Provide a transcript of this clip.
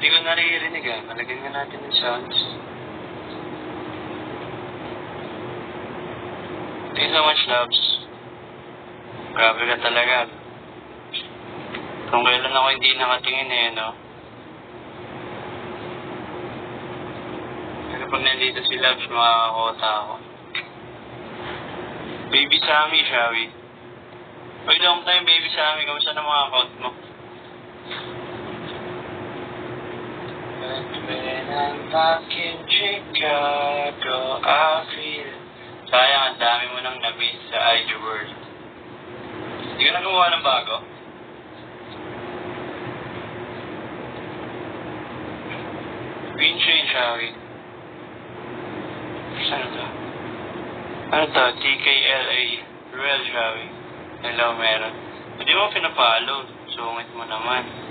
Hindi ko naririnig ah. Malagyan nga natin ng sounds. Thank you so much, loves. Grabe ka talaga. Kung kailan ako hindi nakatingin eh, no? Pero pag nandito si Loves, makakakota ako. Baby Sammy, shall we? Uy, long time, Baby Sammy. Kamusta na mga account mo? When I'm back in Chicago, I feel... Sayang, ang dami mo nang na-miss sa IG World. Hindi ka na gumawa ng bago? Green Train, shall we? Saan to? Ano to? TKLA. Ruel, shall we? Hello, meron. Hindi mo pinapalo. Sungit mo naman.